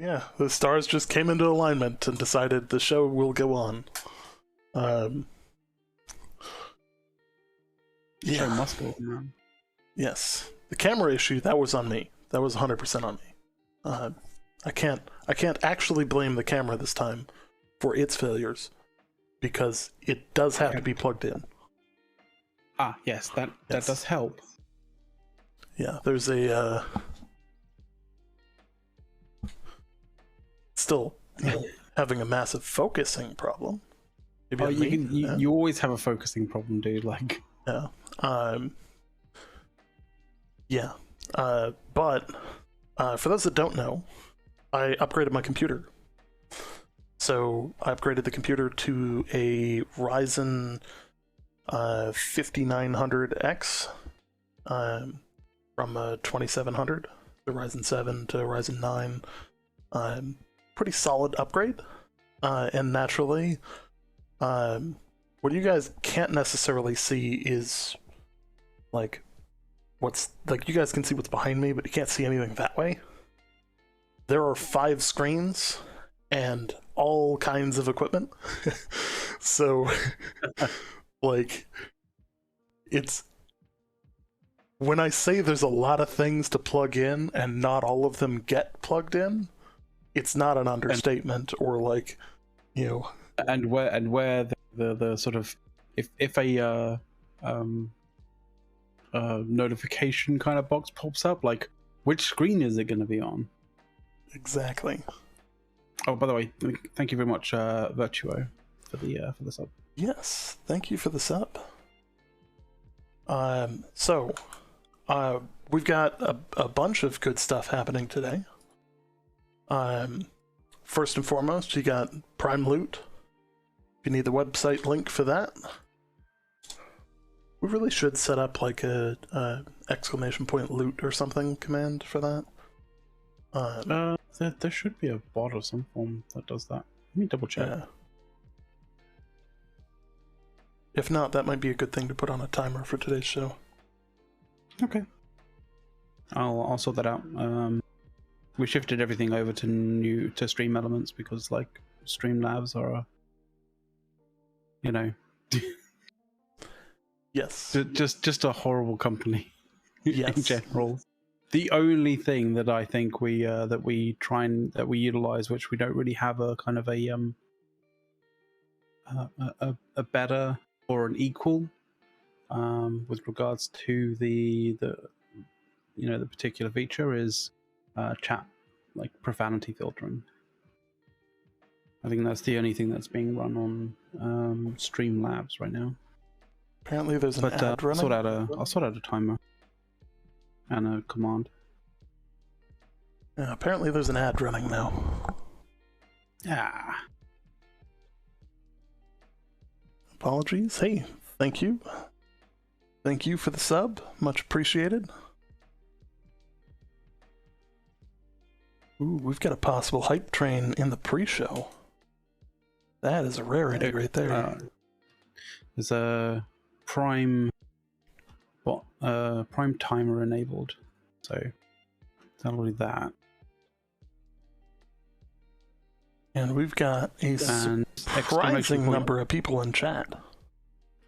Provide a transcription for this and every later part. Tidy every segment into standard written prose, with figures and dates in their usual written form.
Yeah, the stars just came into alignment and decided the show will go on. The show must go on, man. Yes. The camera issue, that was on me. That was 100% on me. I can't actually blame the camera this time for its failures, because it does have to be plugged in. Ah, yes, that does help. Yeah, there's a still having a massive focusing problem. Maybe you always have a focusing problem, dude. Like, yeah, but for those that don't know, I upgraded my computer. So I upgraded the computer to a Ryzen 5900X from a 2700, the Ryzen 7 to Ryzen 9. Pretty solid upgrade. And naturally, what you guys can't necessarily see is like you guys can see what's behind me, but you can't see anything that way. There are 5 screens and all kinds of equipment. So like, it's, when I say there's a lot of things to plug in and not all of them get plugged in, it's not an understatement, or like, you know. And where the sort of, if a notification kind of box pops up, like, which screen is it going to be on? Exactly. Oh, by the way, thank you very much, Virtuo, for the sub. Yes, thank you for the sub. So we've got a bunch of good stuff happening today. First and foremost, you got Prime Loot. If you need the website link for that, we really should set up like a !loot or something command for that. There should be a bot of some form that does that. Let me double check. Yeah. If not, that might be a good thing to put on a timer for today's show. Okay. I'll sort that out. We shifted everything over to Stream Elements because, like, Streamlabs are, Yes. just a horrible company. Yes. In general. The only thing that I think we utilize, which we don't really have a kind of a better or an equal, with regards to the particular feature, is chat, like profanity filtering. I think that's the only thing that's being run on Streamlabs right now. Apparently there's an ad running. I'll sort out a timer and a command. Yeah, apparently there's an ad running now. Yeah. Apologies. Hey, thank you. Thank you for the sub. Much appreciated. Ooh, we've got a possible hype train in the pre-show. That is a rarity right there. There's a Prime timer enabled, so that'll be that. And we've got a surprising number of people in chat.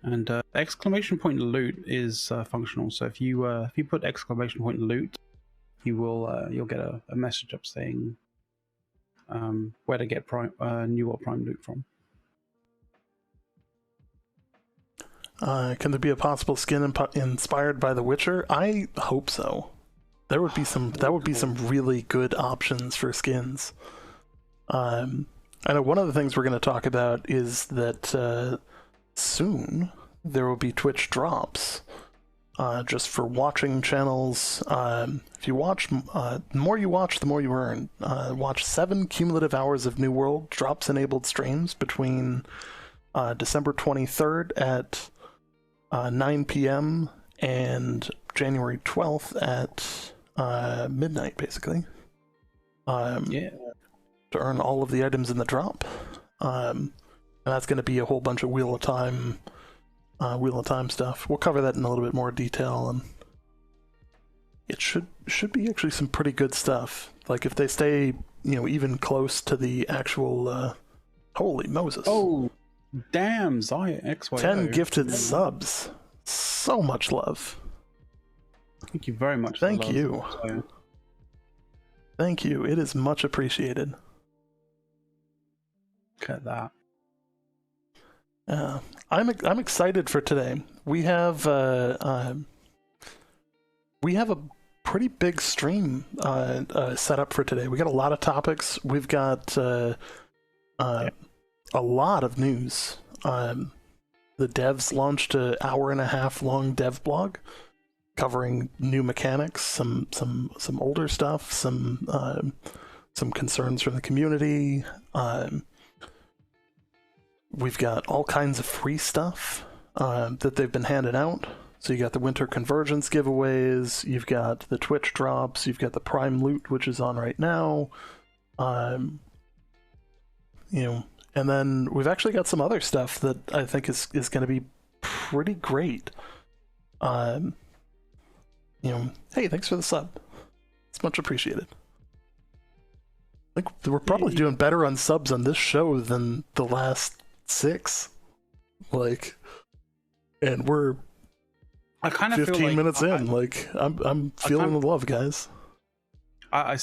And exclamation point loot is functional. So if you put exclamation point loot, you'll get a message up saying where to get NWO Prime loot from. Can there be a possible skin inspired by The Witcher? I hope so. There would be some. That would be some really good options for skins. I know one of the things we're going to talk about is that soon there will be Twitch drops, just for watching channels. If you watch, the more you watch, the more you earn. Watch 7 cumulative hours of New World drops enabled streams between December 23rd at 9 p.m. and January 12th at midnight, basically. Yeah. To earn all of the items in the drop. And that's going to be a whole bunch of Wheel of Time stuff. We'll cover that in a little bit more detail, and it should be actually some pretty good stuff. Like if they stay, even close to the actual, holy Moses. Oh, damn, XYO. 10 gifted subs. So much love. Thank you very much. Thank you. Thank you. It is much appreciated. Look at that. I'm excited for today. We have a pretty big stream set up for today. We got a lot of topics. We've got a lot of news. The devs launched an hour-and-a-half long dev blog covering new mechanics, some older stuff, some concerns from the community. We've got all kinds of free stuff that they've been handing out. So you got the Winter Convergence giveaways, you've got the Twitch drops, you've got the Prime Loot, which is on right now. And then we've actually got some other stuff that I think is going to be pretty great. Hey, thanks for the sub. It's much appreciated. I think we're probably doing better on subs on this show than the last 6. And we're I kind of 15 feel like minutes in. I'm feeling the love, guys. I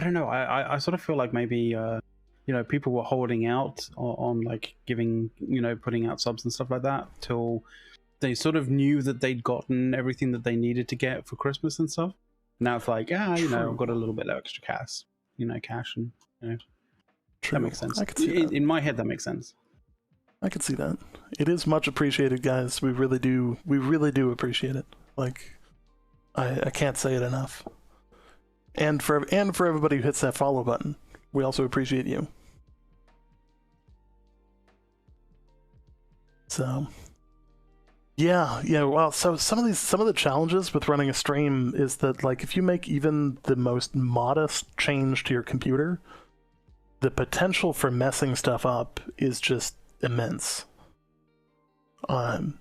don't know. I sort of feel like maybe people were holding out on like giving putting out subs and stuff like that till they sort of knew that they'd gotten everything that they needed to get for Christmas and stuff. Now it's like, I've got a little bit of extra cash, and True. That makes sense. I can see that. In my head, that makes sense. I can see that. It is much appreciated, guys. We really do appreciate it. I can't say it enough. And for everybody who hits that follow button, we also appreciate you. So yeah. Well, so some of the challenges with running a stream is that if you make even the most modest change to your computer, the potential for messing stuff up is just immense. And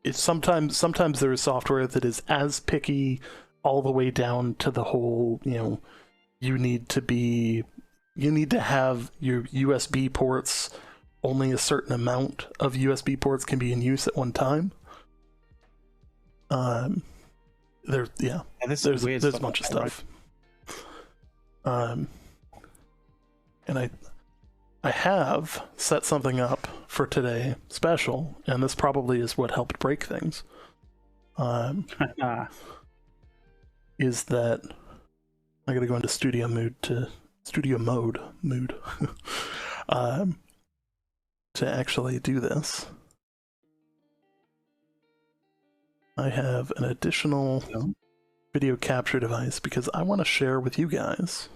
it's sometimes there is software that is as picky all the way down to the whole, you need to have your USB ports, only a certain amount of USB ports can be in use at one time. There's a bunch of stuff. And I have set something up for today special, and this probably is what helped break things. Is that I gotta go into studio mode to actually do this. I have an additional video capture device because I want to share with you guys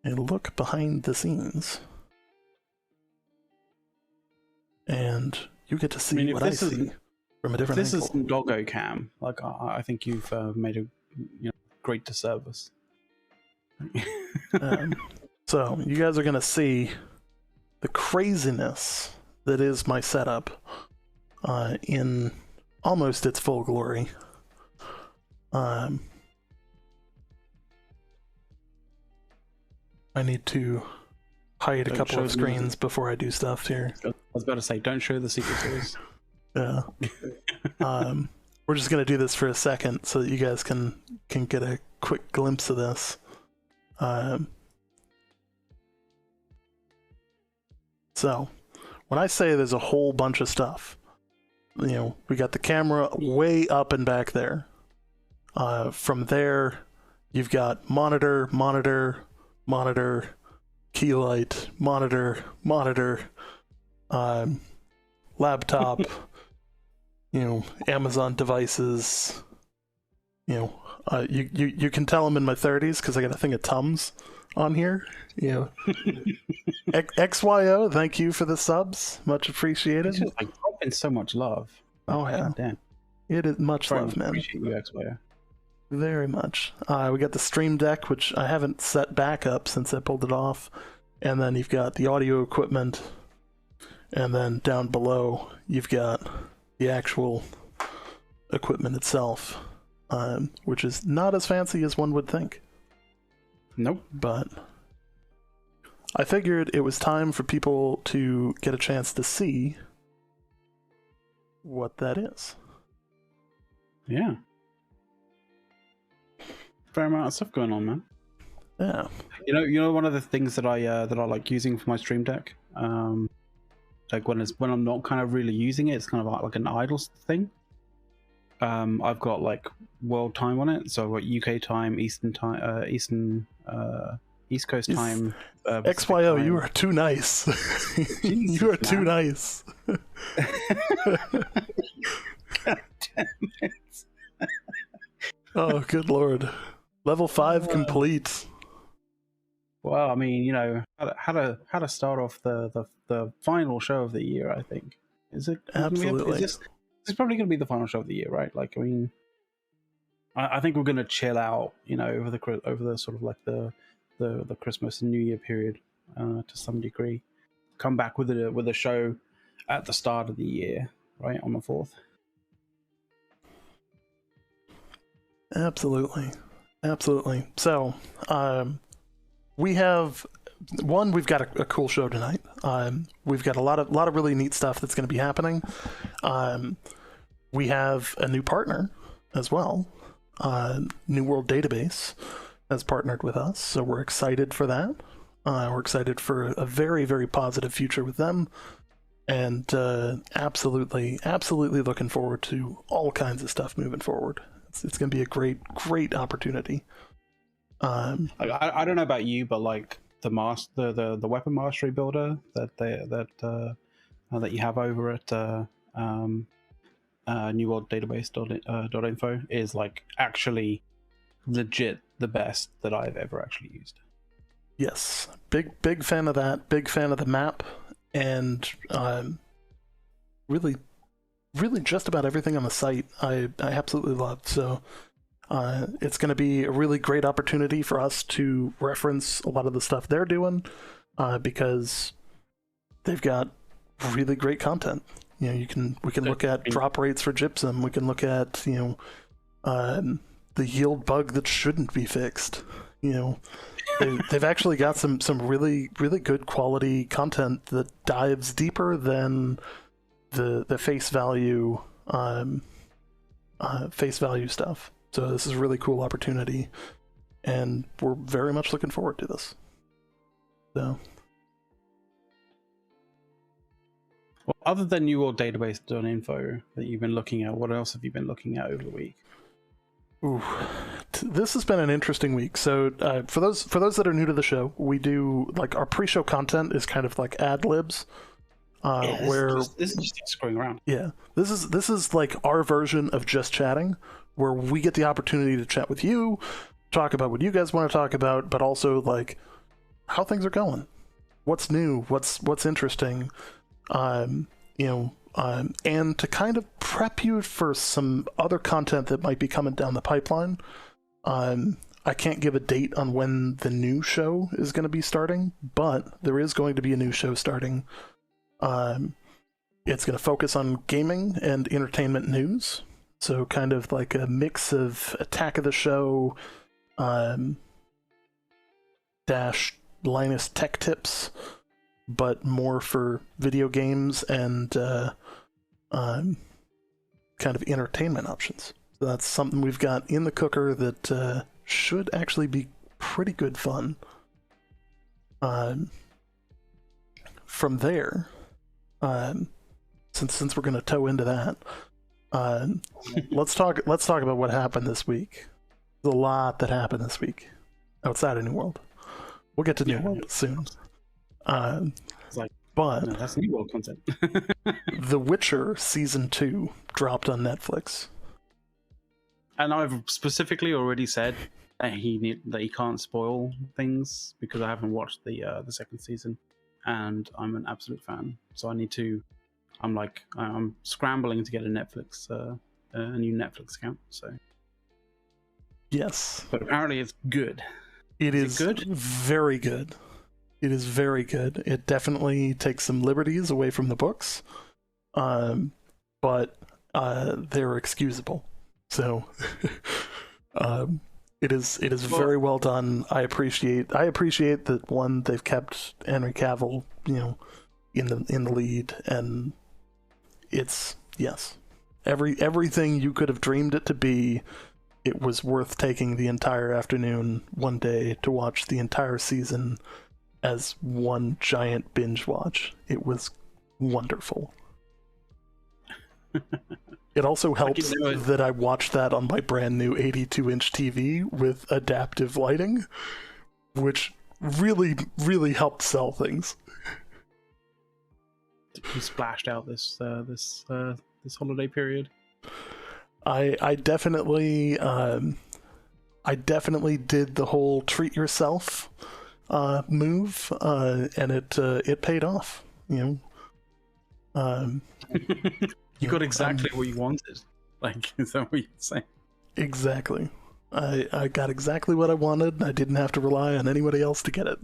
a look behind the scenes, and you get to see what I see from a different angle. This is Doggo Cam. I think you've made a great disservice. So you guys are gonna see the craziness that is my setup in almost its full glory. I need to hide a couple of screens before I do stuff here. I was about to say, don't show the secret toys. Yeah. We're just gonna do this for a second so that you guys can get a quick glimpse of this. So, when I say there's a whole bunch of stuff, we got the camera way up and back there. From there, you've got monitor, key light, monitor, laptop, Amazon devices. You can tell I'm in my 30s because I got a thing of Tums on here. XYO, thank you for the subs, much appreciated. It's just dropping so much love. Oh yeah, damn. It is much love, man. Appreciate you, XYO. Very much. We got the Stream Deck, which I haven't set back up since I pulled it off, and then you've got the audio equipment, and then down below you've got the actual equipment itself. which is not as fancy as one would think. Nope. But I figured it was time for people to get a chance to see what that is. Yeah. Fair amount of stuff going on, man. Yeah. You know, one of the things that I like using for my Stream Deck, like when I'm not kind of really using it, it's kind of like an idle thing. I've got like world time on it, so I've got UK time, Eastern time, East Coast time. XYO, time. you are too nice. Jesus, you are too nice. God damn it. Oh, good lord. Level 5 complete. Well, I mean, you know, how to start off the final show of the year, I think. Is it? Absolutely. This is probably going to be the final show of the year, right? Like, I mean, I think we're going to chill out, you know, over the sort of like the Christmas and New Year period to some degree. Come back with a show at the start of the year, right, on the 4th. Absolutely. So, we've got a cool show tonight. We've got a lot of really neat stuff that's going to be happening. We have a new partner as well. New World Database has partnered with us, so we're excited for that. We're excited for a very, very positive future with them, and absolutely looking forward to all kinds of stuff moving forward. It's going to be a great opportunity. I don't know about you, but like the weapon mastery builder that you have over at newworlddatabase.info is like actually legit the best that I've ever actually used. Yes, big fan of that. Big fan of the map, and really just about everything on the site I absolutely love. So it's going to be a really great opportunity for us to reference a lot of the stuff they're doing because they've got really great content. You know, we can look at drop rates for gypsum. We can look at the yield bug that shouldn't be fixed. You know, they've actually got some really good quality content that dives deeper than the face value stuff. So this is a really cool opportunity, and we're very much looking forward to this. So, well, other than newworlddatabase.info that you've been looking at, what else have you been looking at over the week? ooh, this has been an interesting week. So for those that are new to the show, we do like our pre-show content is kind of like ad libs. This is just screwing around. Yeah, this is like our version of just chatting, where we get the opportunity to chat with you, talk about what you guys want to talk about, but also like how things are going, what's new, what's interesting, and to kind of prep you for some other content that might be coming down the pipeline. I can't give a date on when the new show is going to be starting, but there is going to be a new show starting. It's going to focus on gaming and entertainment news, so kind of like a mix of Attack of the Show dash Linus Tech Tips, but more for video games and kind of entertainment options. So that's something we've got in the cooker that should actually be pretty good fun. From there, since we're going to toe into that, let's talk about what happened this week. There's a lot that happened this week outside of New World. We'll get to New World soon. But no, that's New World content. The Witcher Season 2 dropped on Netflix. And I've specifically already said that he can't spoil things because I haven't watched the second season, and I'm an absolute fan. So I'm scrambling to get a new Netflix account. So yes, but apparently it's good. It is good. Very good. It is very good. It definitely takes some liberties away from the books, but they're excusable. So it is very well done. I appreciate that one, they've kept Henry Cavill, in the lead, and it's, yes, everything you could have dreamed it to be. It was worth taking the entire afternoon one day to watch the entire season as one giant binge watch. It was wonderful. It also helps that I watched that on my brand new 82-inch TV with adaptive lighting, which really, really helped sell things. You splashed out this holiday period. I definitely did the whole treat yourself move, and it paid off. You got exactly what you wanted. Like, is that what you're saying? Exactly. I got exactly what I wanted. I didn't have to rely on anybody else to get it.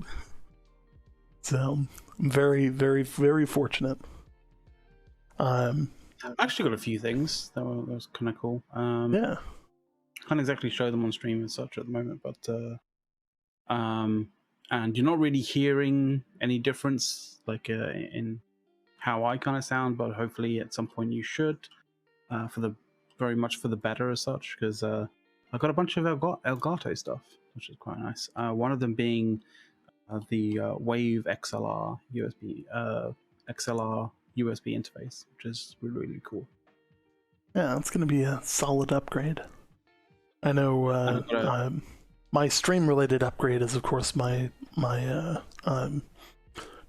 So I'm very, very, very fortunate. I've actually got a few things that was kind of cool. Yeah. Can't exactly show them on stream and such at the moment, but and you're not really hearing any difference, like in how I kind of sound, but hopefully at some point you should, very much for the better as such, because I got a bunch of Elgato stuff, which is quite nice. One of them being the Wave XLR USB interface, which is really, really cool. Yeah, it's going to be a solid upgrade. I know my stream-related upgrade is, of course, my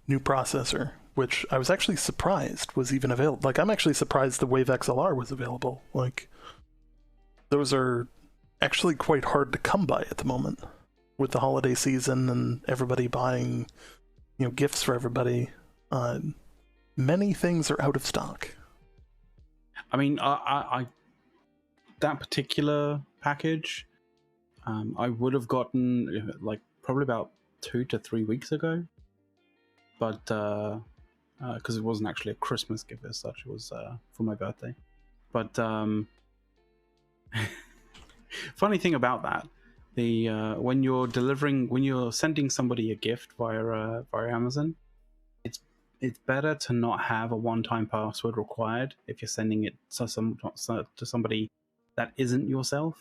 new processor, which I was actually surprised was even available. Like, I'm actually surprised the Wave XLR was available. Like, those are actually quite hard to come by at the moment with the holiday season and everybody buying, gifts for everybody. Many things are out of stock. I mean, I that particular package, I would have gotten like probably about 2 to 3 weeks ago, but because it wasn't actually a Christmas gift as such, it was for my birthday. But funny thing about that, when you're sending somebody a gift via Amazon, it's better to not have a one-time password required if you're sending it to somebody that isn't yourself,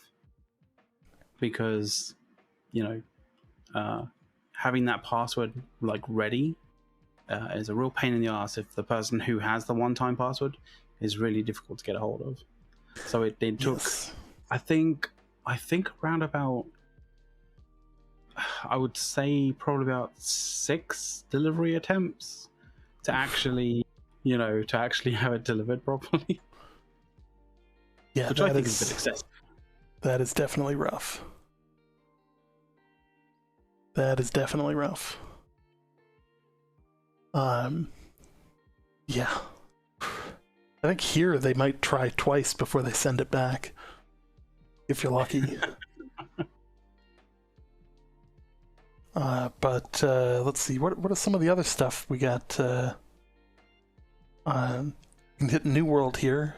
because having that password like ready is a real pain in the ass if the person who has the one-time password is really difficult to get a hold of. So it took, yes. I think around about, I would say probably about 6 delivery attempts to actually have it delivered properly. Yeah, which I think is a bit excessive. That is definitely rough. Yeah. I think here they might try twice before they send it back, if you're lucky. But let's see, what are some of the other stuff we got? You can hit New World here.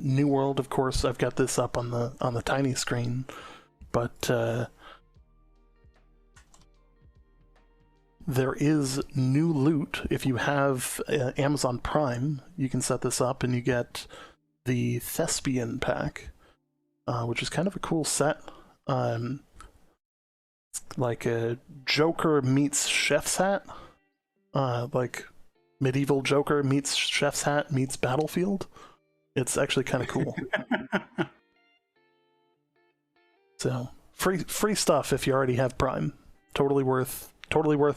New World, of course, I've got this up on the tiny screen, but there is new loot. If you have Amazon Prime, you can set this up and you get the Thespian pack, which is kind of a cool set. It's like a Joker meets Chef's Hat, like medieval Joker meets Chef's Hat meets Battlefield. It's actually kind of cool. So free stuff if you already have Prime. Totally worth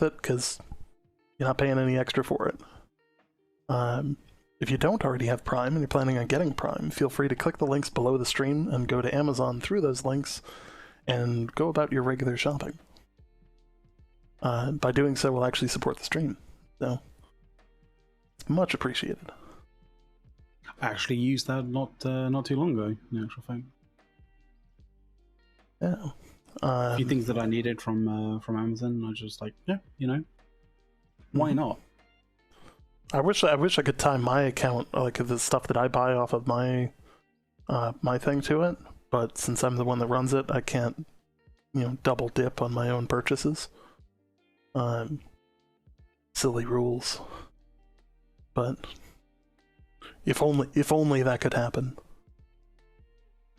it because you're not paying any extra for it. If you don't already have Prime and you're planning on getting Prime, feel free to click the links below the stream and go to Amazon through those links and go about your regular shopping. By doing so, we'll actually support the stream. So it's much appreciated. I actually used that not too long ago, in actual fact. Yeah. A few things that I needed from Amazon, I was just like, why not? I wish I could tie my account, like the stuff that I buy off of my my thing to it, but since I'm the one that runs it, I can't, double dip on my own purchases. Silly rules. But if only that could happen.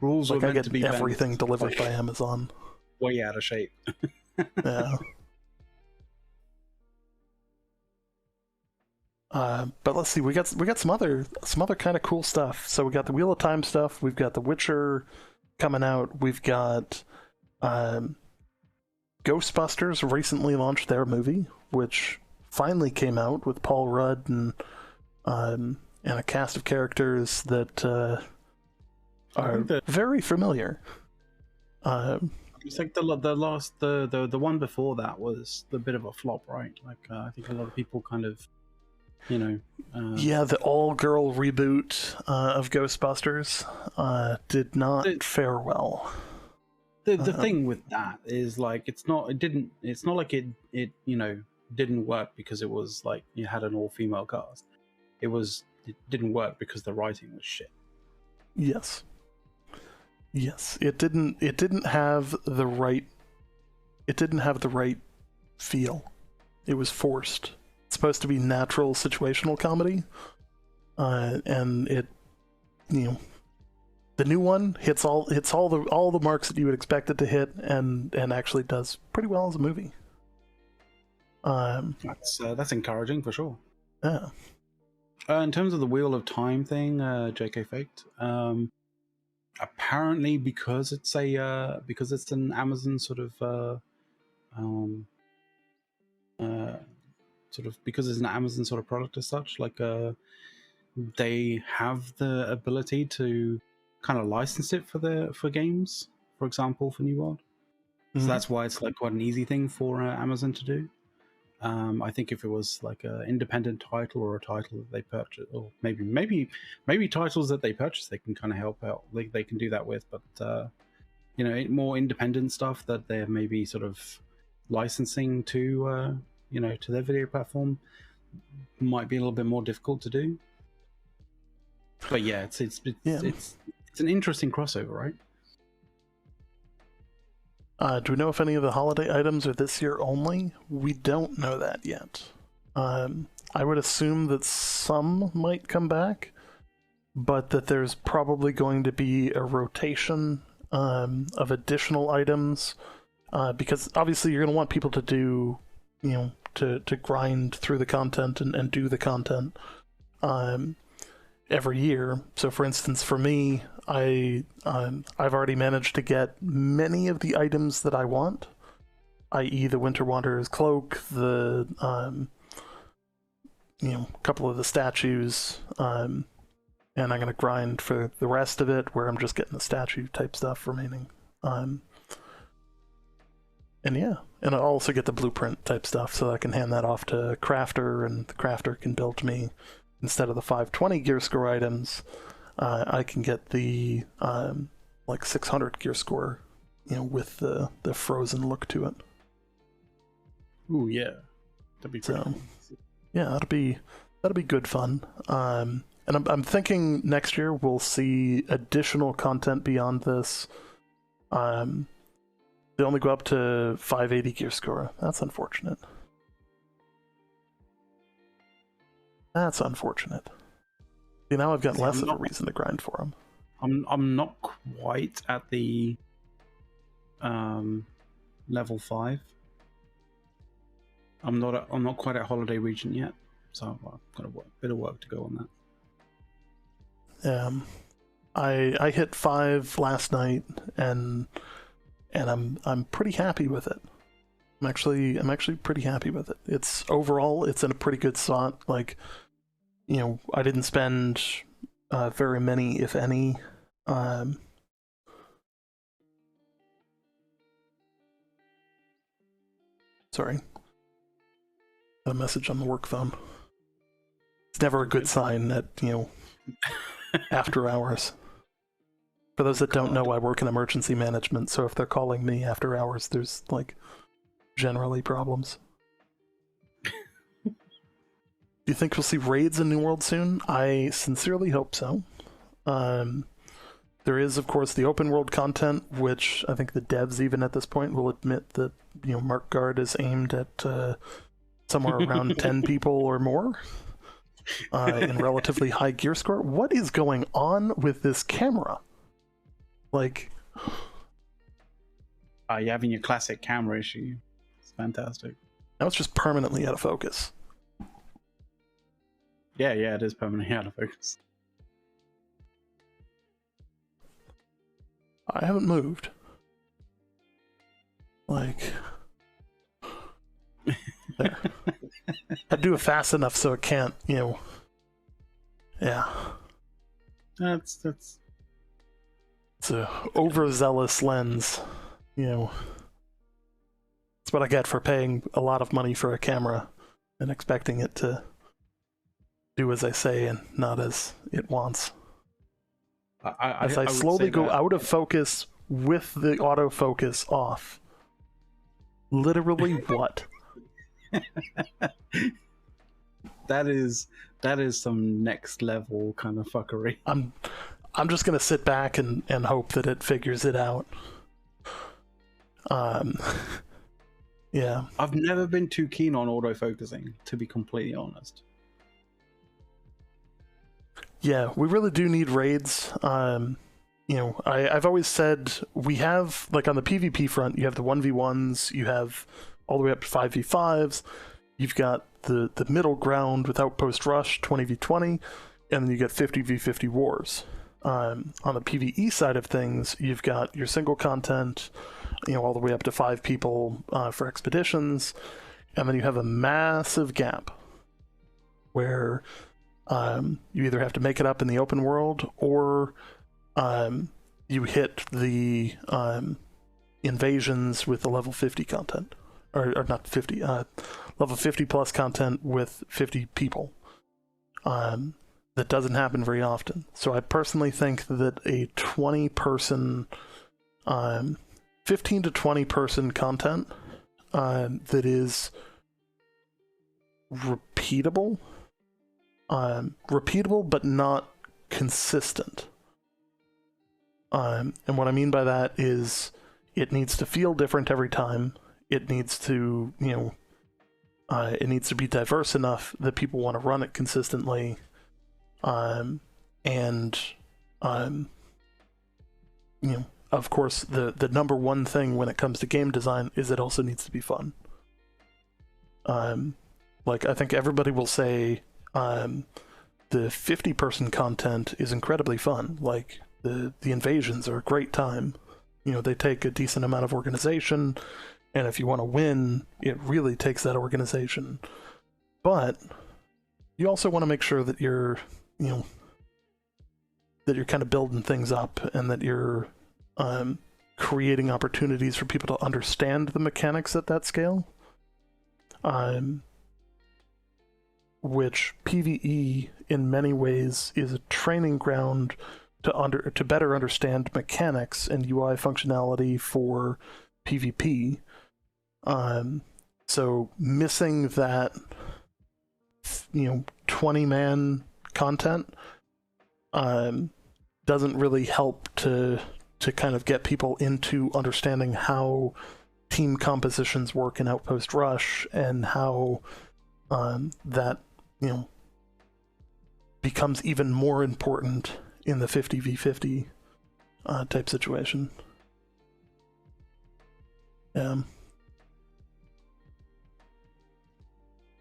Rules like were I meant get to be everything bent, delivered like, by Amazon. way out of shape. Yeah. But let's see, we got some other kind of cool stuff. So we got the Wheel of Time stuff. We've got The Witcher coming out. We've got Ghostbusters recently launched their movie, which finally came out with Paul Rudd and a cast of characters that are very familiar. It's like the one before that was a bit of a flop, right? Like I think a lot of people kind of, yeah, the all-girl reboot of Ghostbusters did not fare well. The thing with that is like it's not like it didn't work because it was like you had an all-female cast. It didn't work because the writing was shit. Yes, it didn't have the right feel. It was forced. It's supposed to be natural situational comedy, and it, the new one hits all the marks that you would expect it to hit, and actually does pretty well as a movie. That's encouraging for sure. Yeah. In terms of the Wheel of Time thing, JK faked. Apparently, because it's an Amazon because it's an Amazon sort of product as such, like they have the ability to kind of license it for games, for example, for New World. So that's why it's like quite an easy thing for Amazon to do. I think if it was like an independent title or a title that they purchase, or maybe titles that they purchase, they can kind of help out. They can do that with, but more independent stuff that they're maybe sort of licensing to to their video platform might be a little bit more difficult to do. But yeah, it's an interesting crossover, right? Do we know if any of the holiday items are this year only? We don't know that yet. I would assume that some might come back, but that there's probably going to be a rotation of additional items, because obviously you're going to want people to do, to grind through the content and do the content every year. So for instance, for me, I've already managed to get many of the items that I want, i.e. the Winter Wanderer's cloak, the couple of the statues, and I'm going to grind for the rest of it, where I'm just getting the statue type stuff remaining. And I'll also get the blueprint type stuff, so I can hand that off to Crafter, and the Crafter can build me, instead of the 520 gear score items, I can get the 600 gear score, with the frozen look to it. Ooh, yeah, that'd be pretty cool. Yeah, that'll be good fun. And I'm thinking next year we'll see additional content beyond this. They only go up to 580 gear score. That's unfortunate. That's unfortunate. See, now I've got less of a reason to grind for them. I'm not quite at the level 5. I'm not quite at Holiday Region yet, so I've got a bit of work to go on that. I hit 5 last night, and I'm pretty happy with it. I'm actually pretty happy with it. It's overall in a pretty good spot. Like, I didn't spend very many, if any. Sorry. A message on the work phone. It's never a good sign at, after hours. For those that don't know, I work in emergency management, so if they're calling me after hours, there's, generally problems. Do you think we'll see raids in New World soon? I sincerely hope so. There is, of course, the open world content, which I think the devs, even at this point, will admit that Mark Guard is aimed at somewhere around 10 people or more in relatively high gear score. What is going on with this camera? Like, you're having your classic camera issue. It's fantastic. now it's just permanently out of focus. Yeah, it is permanently out of focus. I haven't moved. Like, there. I do it fast enough so it can't, yeah. That's It's a overzealous lens, It's what I get for paying a lot of money for a camera and expecting it to do as I say and not as it wants. As I slowly go out of focus with the autofocus off. Literally what? That is some next level kind of fuckery. I'm just gonna sit back and hope that it figures it out. Yeah. I've never been too keen on autofocusing, to be completely honest. Yeah, we really do need raids. I've always said we have, like, on the PvP front, you have the 1v1s, you have all the way up to 5v5s, you've got the middle ground with Outpost Rush, 20v20, and then you get 50v50 wars. On the PvE side of things, you've got your single content, all the way up to 5 people for expeditions, and then you have a massive gap where you either have to make it up in the open world, or you hit the invasions with the level 50 content. Or not 50, level 50 plus content with 50 people. That doesn't happen very often. So I personally think that a 20-person, 15 to 20-person content that is repeatable, but not consistent. And what I mean by that is it needs to feel different every time. It needs to, it needs to be diverse enough that people want to run it consistently. Of course, the number one thing when it comes to game design is it also needs to be fun. Like, I think everybody will say the 50-person content is incredibly fun. Like, the invasions are a great time. They take a decent amount of organization, and if you want to win, it really takes that organization. But you also want to make sure that you're, that you're kind of building things up, and that you're creating opportunities for people to understand the mechanics at that scale. Which PvE, in many ways, is a training ground to better understand mechanics and UI functionality for PvP. So missing that, 20-man content doesn't really help to kind of get people into understanding how team compositions work in Outpost Rush, and how that becomes even more important in the 50v50 type situation.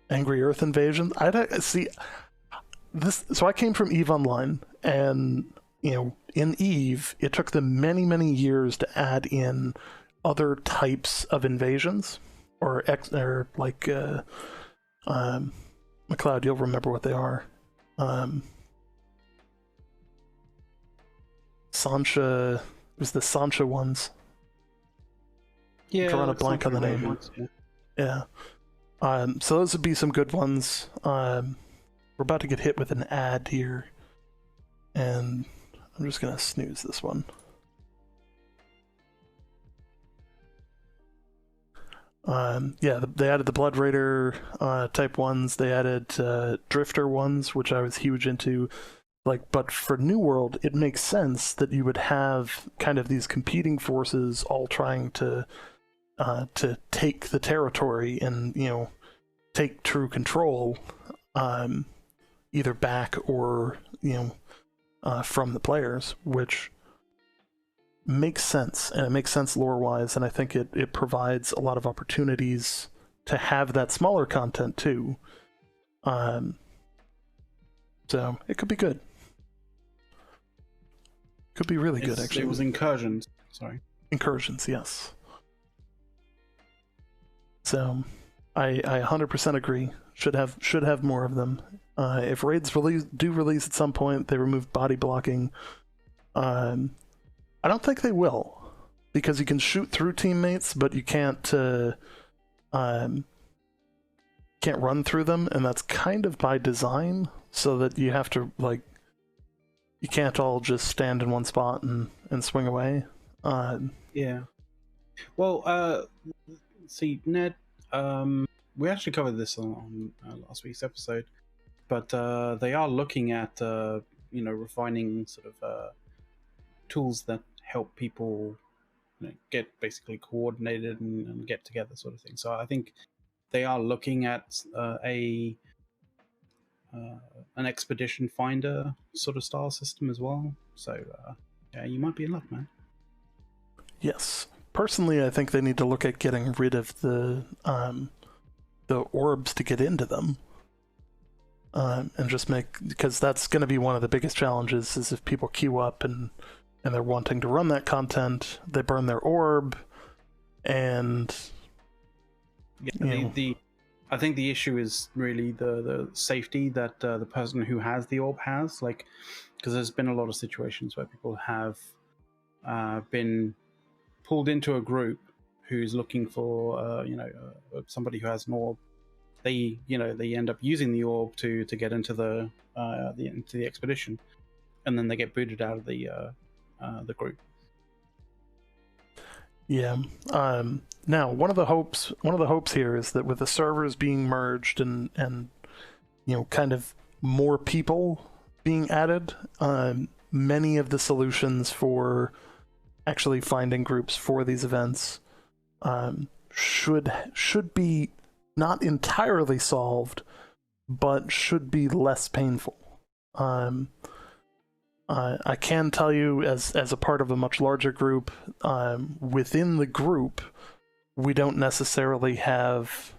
Angry Earth Invasion. See this. So I came from EVE Online, and in EVE, it took them many, many years to add in other types of invasions, or McLeod, you'll remember what they are. Sancha, it was the Sancha ones. Yeah, I'm drawing a blank on the name. Ones, yeah. So those would be some good ones. We're about to get hit with an ad here, and I'm just gonna snooze this one. They added the Blood Raider type ones. They added Drifter ones, which I was huge into. but for New World, it makes sense that you would have kind of these competing forces all trying to take the territory and, take true control, either back or, from the players, which makes sense, and it makes sense lore-wise, and I think it provides a lot of opportunities to have that smaller content too. So it could be good. Could be really good, actually. It was incursions. Sorry. Incursions, yes. So I 100% agree. Should have more of them. If raids do release at some point, they remove body blocking. I don't think they will, because you can shoot through teammates, but you can't run through them, and that's kind of by design, so that you have to, like, you can't all just stand in one spot and swing away. Yeah. Well, see, Ned, we actually covered this on last week's episode, but they are looking at, refining sort of tools that help people get basically coordinated and get together, sort of thing. So I think they are looking at an expedition finder sort of style system as well. So yeah, you might be in luck, man. Yes. Personally, I think they need to look at getting rid of the orbs to get into them. And just because that's going to be one of the biggest challenges, is if people queue up and they're wanting to run that content, they burn their orb, and I think the issue is really the safety that the person who has the orb has, like, because there's been a lot of situations where people have been pulled into a group who's looking for somebody who has an orb. They end up using the orb to get into the expedition, and then they get booted out of the group. Yeah. Now, one of the hopes here is that with the servers being merged and kind of more people being added, many of the solutions for actually finding groups for these events should be not entirely solved, but should be less painful. I can tell you, as a part of a much larger group, within the group, we don't necessarily have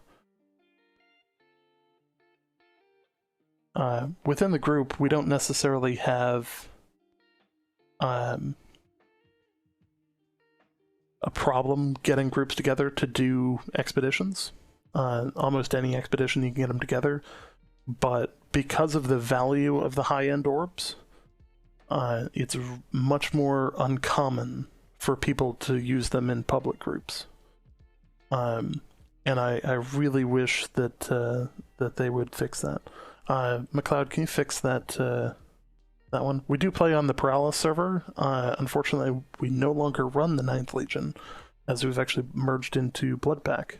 a problem getting groups together to do expeditions. Almost any expedition you can get them together, but because of the value of the high-end orbs, it's much more uncommon for people to use them in public groups. And I really wish that they would fix that. McLeod, can you fix that one? We do play on the Paralysis server. Unfortunately, we no longer run the 9th Legion, as we've actually merged into Bloodpack.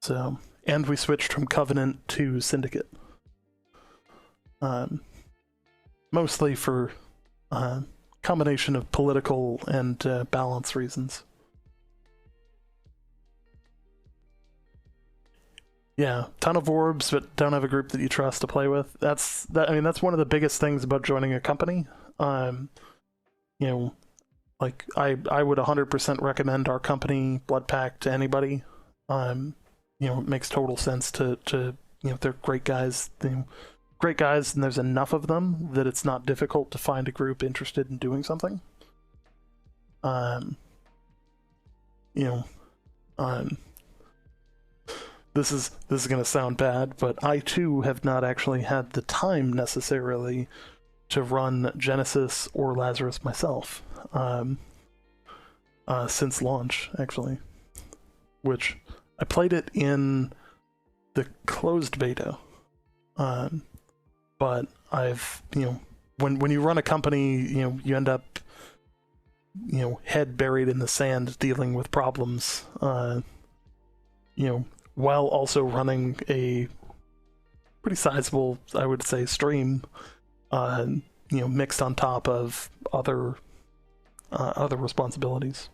So, and we switched from Covenant to Syndicate. Mostly for combination of political and balance reasons. Yeah, ton of orbs, but don't have a group that you trust to play with. That's one of the biggest things about joining a company. Like I would 100% recommend our company, Bloodpack, to anybody. It makes total sense to they're great guys. Great guys, and there's enough of them that it's not difficult to find a group interested in doing something. This is gonna sound bad, but I too have not actually had the time necessarily to run Genesis or Lazarus myself since launch, actually, which I played it in the closed beta. But I've, when you run a company, you end up, head buried in the sand dealing with problems, while also running a pretty sizable, I would say, stream, mixed on top of other responsibilities.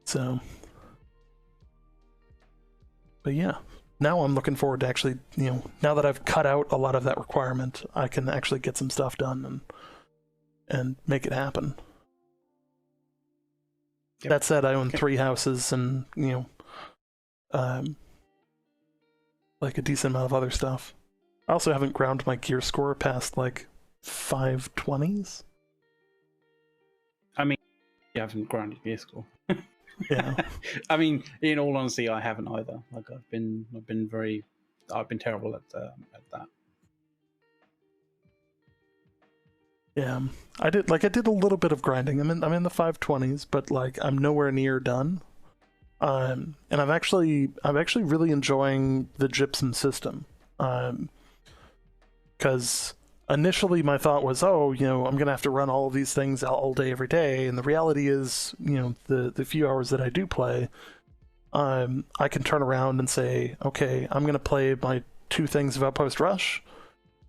So, but yeah, now I'm looking forward to actually, now that I've cut out a lot of that requirement, I can actually get some stuff done and make it happen. Yep. That said, I own 3 houses and, like a decent amount of other stuff. I also haven't ground my gear score past like 520s. I mean, you haven't ground your gear score. Yeah. I mean, in all honesty, I haven't either. Like I've been terrible at that. Yeah, I did a little bit of grinding. I'm in the 520s, but like I'm nowhere near done. And I'm actually really enjoying the gypsum system. Because initially my thought was, I'm gonna have to run all of these things all day every day, and the reality is, the few hours that I do play, I can turn around and say, okay, I'm gonna play my 2 things of Outpost Rush,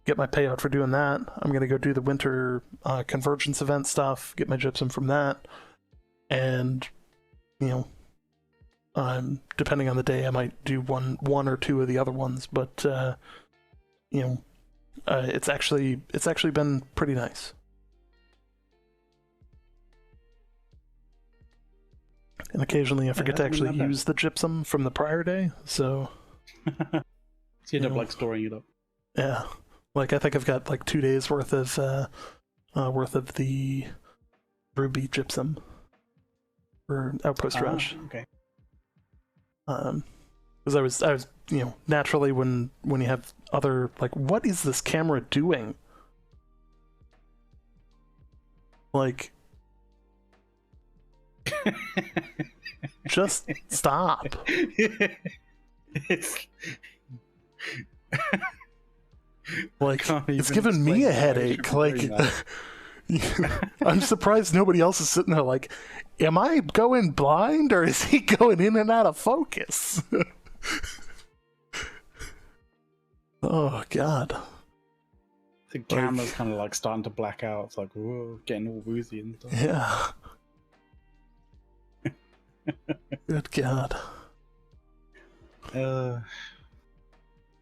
get my payout for doing that. I'm gonna go do the winter convergence event stuff, get my gypsum from that, and depending on the day, I might do one or 2 of the other ones, but it's actually been pretty nice. And occasionally I forget to actually use the gypsum from the prior day, so you end up like storing it up. Yeah, like I think I've got like 2 days worth of the ruby gypsum for Outpost Rush. Okay. Because I was naturally when you have other, like, what is this camera doing? Like, just stop. Like, it's giving me a headache. Like, I'm surprised nobody else is sitting there like, am I going blind or is he going in and out of focus? Oh god. The camera's kind of like starting to black out. It's like, whoa, getting all woozy and stuff. Yeah. Good god. You're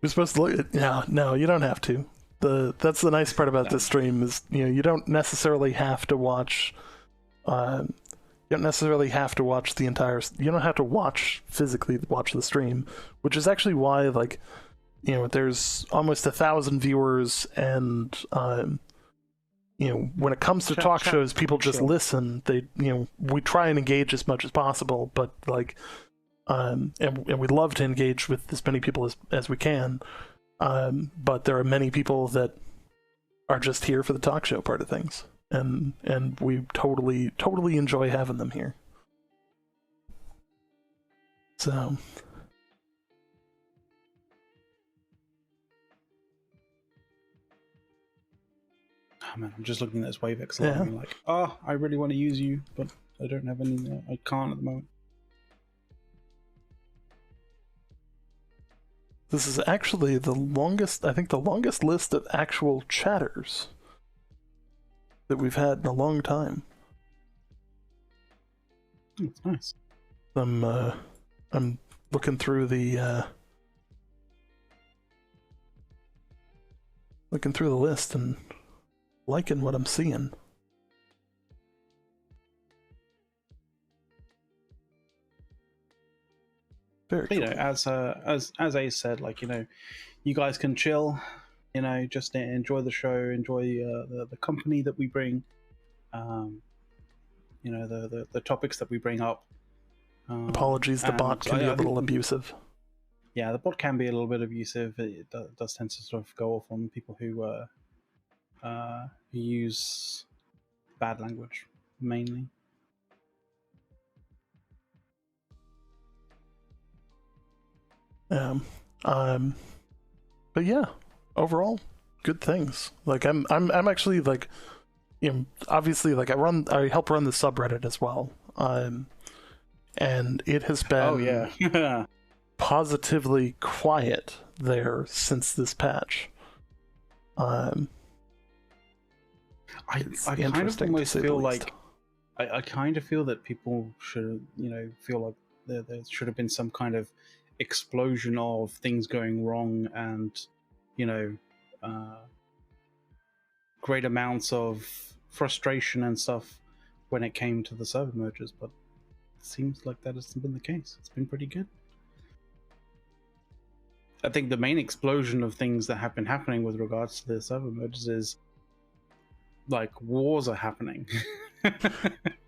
supposed to look at... No, you don't have to. That's the nice part about this stream is, you don't necessarily have to watch... you don't necessarily have to watch the entire... You don't have to physically watch the stream, which is actually why, like, there's almost 1,000 viewers, and when it comes to talk shows, people just listen. They, we try and engage as much as possible, but like, and we love to engage with as many people as we can. But there are many people that are just here for the talk show part of things, and we totally enjoy having them here. So. Oh man, I'm just looking at this WaveX line and like, I really want to use you, but I don't have any. I can't at the moment. This is actually the longest list of actual chatters that we've had in a long time. That's nice. I'm looking through the list and liking what I'm seeing. Very cool. As Ace said, like, you guys can chill, just enjoy the show, enjoy the company that we bring, the topics that we bring up. Apologies, the bot can be a little abusive. Yeah, the bot can be a little bit abusive. It does tend to sort of go off on people who use bad language, mainly. But yeah, overall, good things. Like I'm actually like, obviously, like I help run the subreddit as well. And it has been positively quiet there since this patch. I kind of almost feel like I kind of feel that people should, feel like there should have been some kind of explosion of things going wrong and, great amounts of frustration and stuff when it came to the server mergers, but it seems like that hasn't been the case. It's been pretty good. I think the main explosion of things that have been happening with regards to the server mergers is like wars are happening.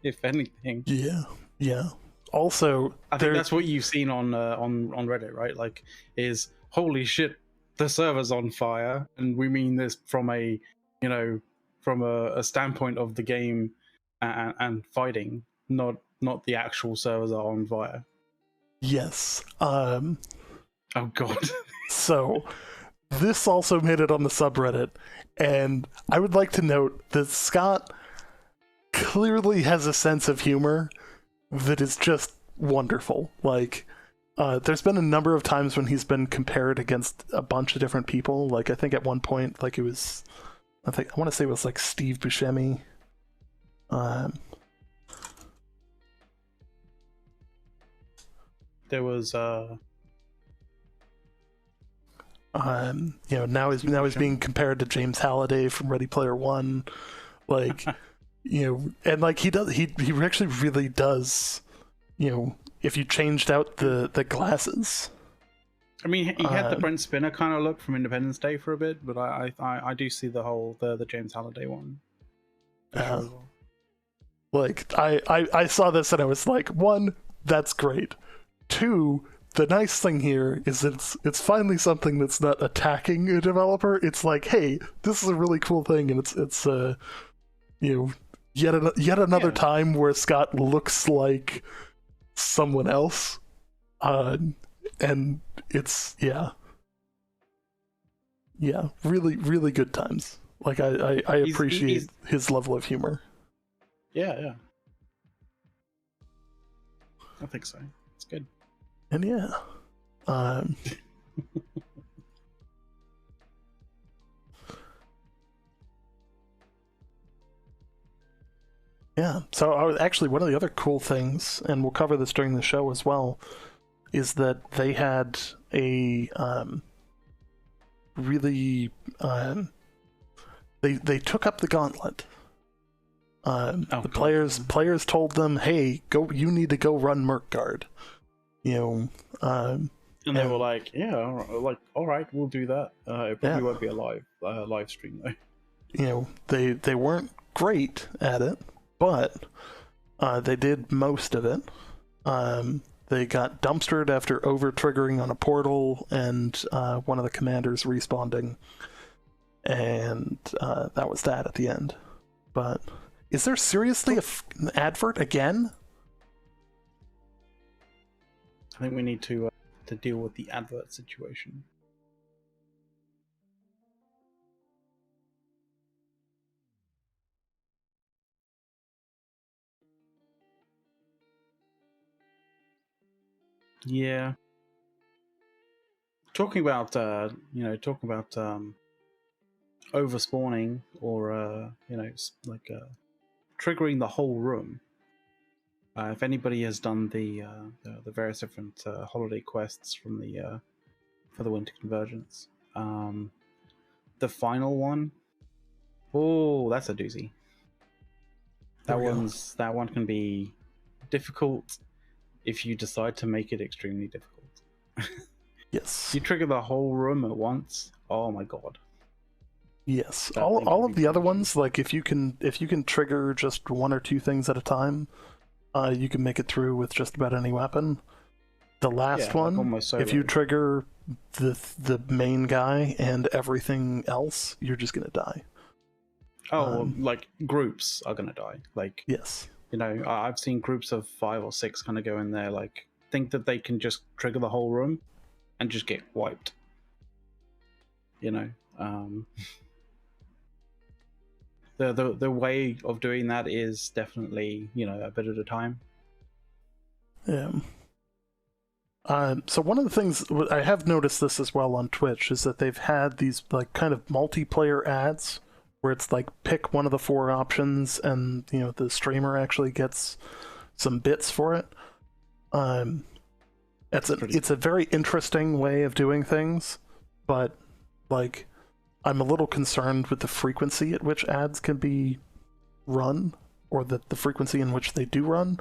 If anything. Yeah. Also, I think that's what you've seen on Reddit, right? Like, is holy shit, the server's on fire, and we mean this from a standpoint of the game and fighting, not the actual servers are on fire. Yes. Oh god. So this also made it on the subreddit, and I would like to note that Scott clearly has a sense of humor that is just wonderful. Like, there's been a number of times when he's been compared against a bunch of different people. Like, I think at one point, like, I want to say it was like Steve Buscemi. There was now he's being compared to James Halliday from Ready Player One, like, and like he actually really does, if you changed out the glasses. I mean, he had the Brent Spinner kind of look from Independence Day for a bit, but I do see the James Halliday one. Sure. Like I saw this and I was like, one, that's great. Two, the nice thing here is that it's finally something that's not attacking a developer. It's like, hey, this is a really cool thing, and it's yet another time where Scott looks like someone else, and it's really good times. Like I appreciate his level of humor. Yeah, I think so. It's good. And yeah, so actually one of the other cool things, and we'll cover this during the show as well, is that they had a really they took up the gauntlet. The players told them, hey, you need to go run Merc Guard. And they were like, yeah, like, all right, we'll do that. It probably won't be a live stream though. They weren't great at it, but they did most of it. They got dumpstered after over triggering on a portal and one of the commanders respawning, and that was that at the end. But is there seriously an advert again? I think we need to deal with the advert situation. Yeah. Talking about overspawning or triggering the whole room. If anybody has done the various different holiday quests from for the Winter Convergence, the final one, oh, that's a doozy. That one can be difficult if you decide to make it extremely difficult. Yes. You trigger the whole room at once. Oh my god. Yes. All of the other ones, like if you can trigger just one or two things at a time, you can make it through with just about any weapon. The last one, if you trigger the main guy and everything else, you're just gonna die. Oh, like groups are gonna die. Like, yes, I've seen groups of 5 or 6 kind of go in there, like think that they can just trigger the whole room and just get wiped. The way of doing that is definitely a bit at a time. Yeah. So one of the things I have noticed this as well on Twitch is that they've had these like kind of multiplayer ads where it's like pick one of the 4 options and the streamer actually gets some bits for it. It's a very interesting way of doing things, but like I'm a little concerned with the frequency at which ads can be run, or the frequency in which they do run.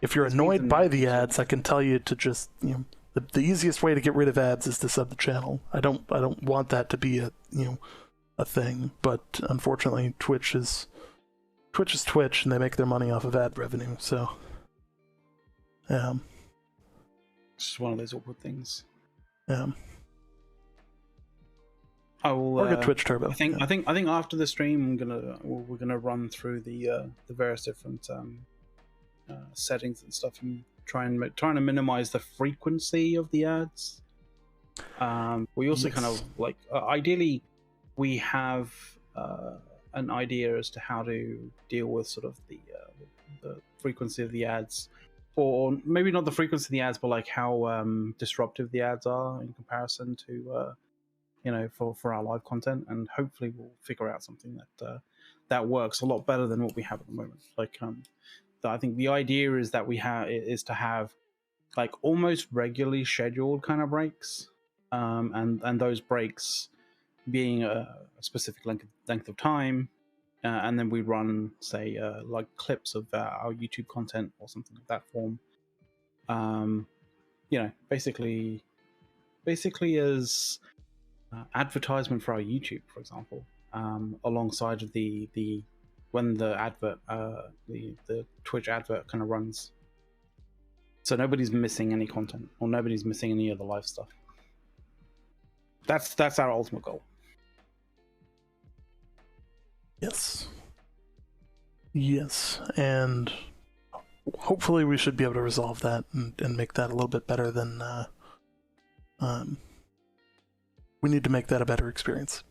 If you're annoyed by the ads, I can tell you to just the easiest way to get rid of ads is to sub the channel. I don't want that to be a thing, but unfortunately Twitch is Twitch, and they make their money off of ad revenue. So it's just one of those awkward things. I will. Or get Twitch Turbo. I think after the stream, we're gonna run through the various different settings and stuff, and trying to minimize the frequency of the ads. We also kind of like ideally we have an idea as to how to deal with sort of the frequency of the ads, or maybe not the frequency of the ads, but like how disruptive the ads are in comparison to for our live content, and hopefully we'll figure out something that works a lot better than what we have at the moment. Like I think the idea is that is to have like almost regularly scheduled kind of breaks, and those breaks being a specific length of time, and then we run say like clips of our YouTube content or something of that form. Basically as advertisement for our YouTube, for example, alongside of the when the advert, the Twitch advert kind of runs, so nobody's missing any content or nobody's missing any of the live stuff. That's our ultimate goal. Yes, and hopefully we should be able to resolve that and make that a little bit better than. We need to make that a better experience.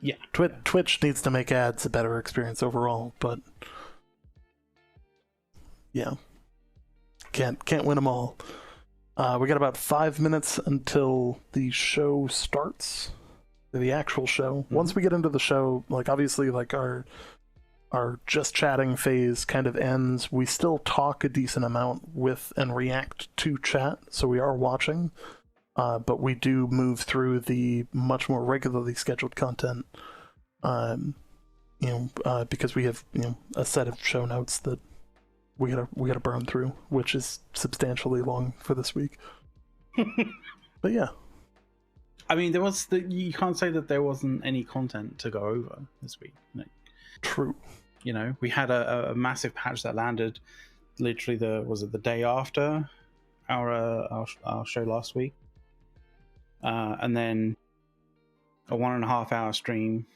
Yeah. Twitch needs to make ads a better experience overall, but yeah, can't win them all. We got about 5 minutes until the show starts, the actual show. Mm-hmm. Once we get into the show, like obviously, like our just chatting phase kind of ends. We still talk a decent amount with and react to chat, so we are watching. But we do move through the much more regularly scheduled content, because we have a set of show notes that we gotta burn through, which is substantially long for this week. But yeah, I mean, you can't say that there wasn't any content to go over this week. True. We had a massive patch that landed literally the day after our show last week. And then a 1.5 hour stream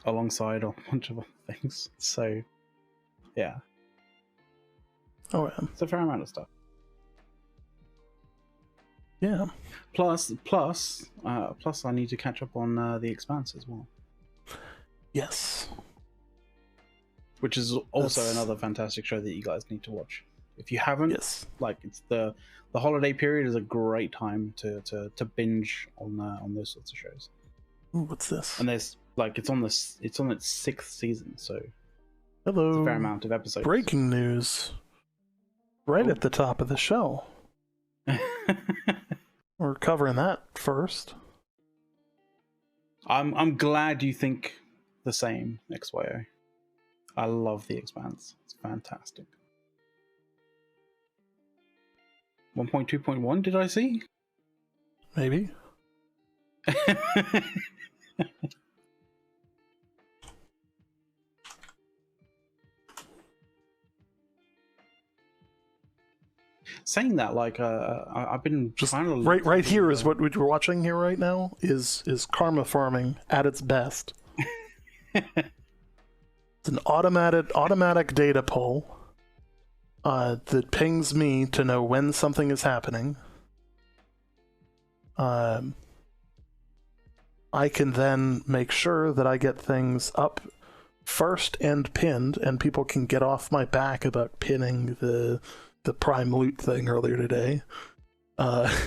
alongside a bunch of other things. So, yeah. Oh, yeah. It's a fair amount of stuff. Yeah. Plus, I need to catch up on The Expanse as well. Yes. Which is also another fantastic show that you guys need to watch. If you haven't, yes, like it's the holiday period is a great time to binge on those sorts of shows. Ooh, what's this? And there's like it's on its 6th season, so hello, it's a fair amount of episodes. Breaking news, right at the top of the show. We're covering that first. I'm glad you think the same, XYO. I love The Expanse. It's fantastic. 1.2.1, did I see? Maybe. Saying that, like, I've been just trying to right here is what we're watching here right now is karma farming at its best. It's an automatic data pull that pings me to know when something is happening. I can then make sure that I get things up first and pinned, and people can get off my back about pinning the Prime Loot thing earlier today.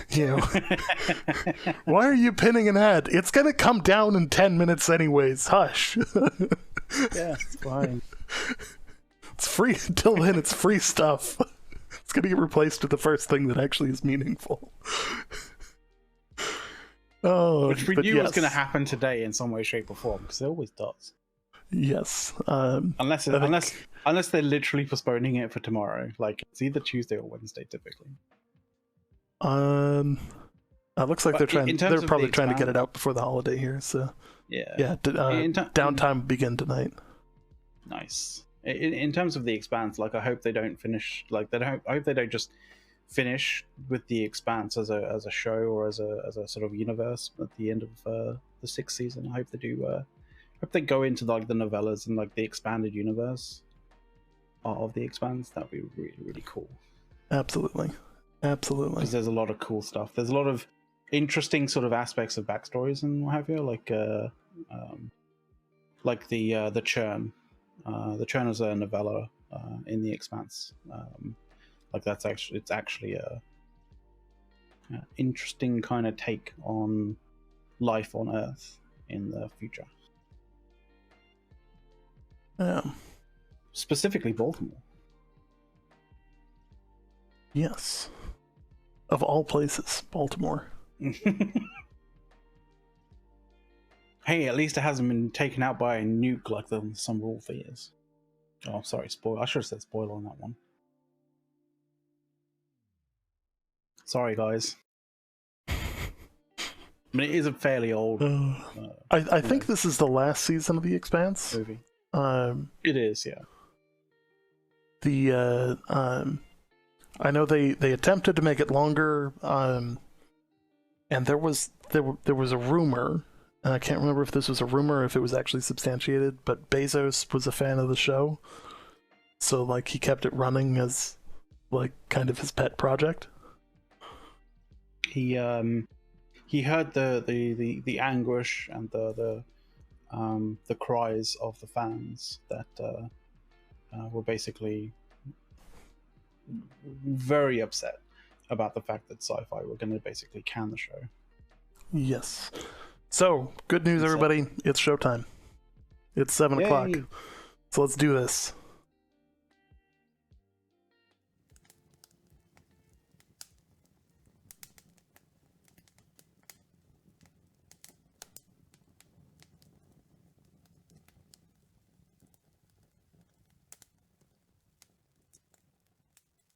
You know, why are you pinning an ad? It's gonna come down in 10 minutes anyways. Hush. Yeah, it's fine. It's free until then. It's free stuff. It's gonna get replaced with the first thing that actually is meaningful. Oh, which we but knew was yes. going to happen today in some way, shape, or form, because it always does. Yes. Unless they're literally postponing it for tomorrow. Like, it's either Tuesday or Wednesday, typically. It looks like But they're probably trying to get it out before the holiday here. So yeah. Downtime begin tonight. Nice. In terms of the Expanse, like, I hope they don't finish. Like, I hope they don't just finish with the Expanse as a show or as a sort of universe at the end of the 6th season. I hope they do. I hope they go into like the novellas and like the expanded universe of the Expanse. That'd be really, really cool. Absolutely. Because there's a lot of cool stuff. There's a lot of interesting sort of aspects of backstories and what have you, like the Churn. The Churn is a novella in the Expanse. Like it's actually a interesting kind of take on life on Earth in the future. Yeah. Specifically Baltimore. Yes. Of all places, Baltimore. Hey, at least it hasn't been taken out by a nuke like some rule fears. Oh, sorry, spoiler. I should have said spoiler on that one. Sorry, guys. I mean, it is a fairly old. I think this is the last season of The Expanse movie. It is, yeah. I know they attempted to make it longer, and there was a rumor, and I can't remember if this was a rumor or if it was actually substantiated, but Bezos was a fan of the show, so like he kept it running as like kind of his pet project. He heard the anguish and the cries of the fans that were basically very upset about the fact that Sci-Fi were going to basically can the show. Yes. So, good news, everybody. It's showtime. It's 7 o'clock. So let's do this.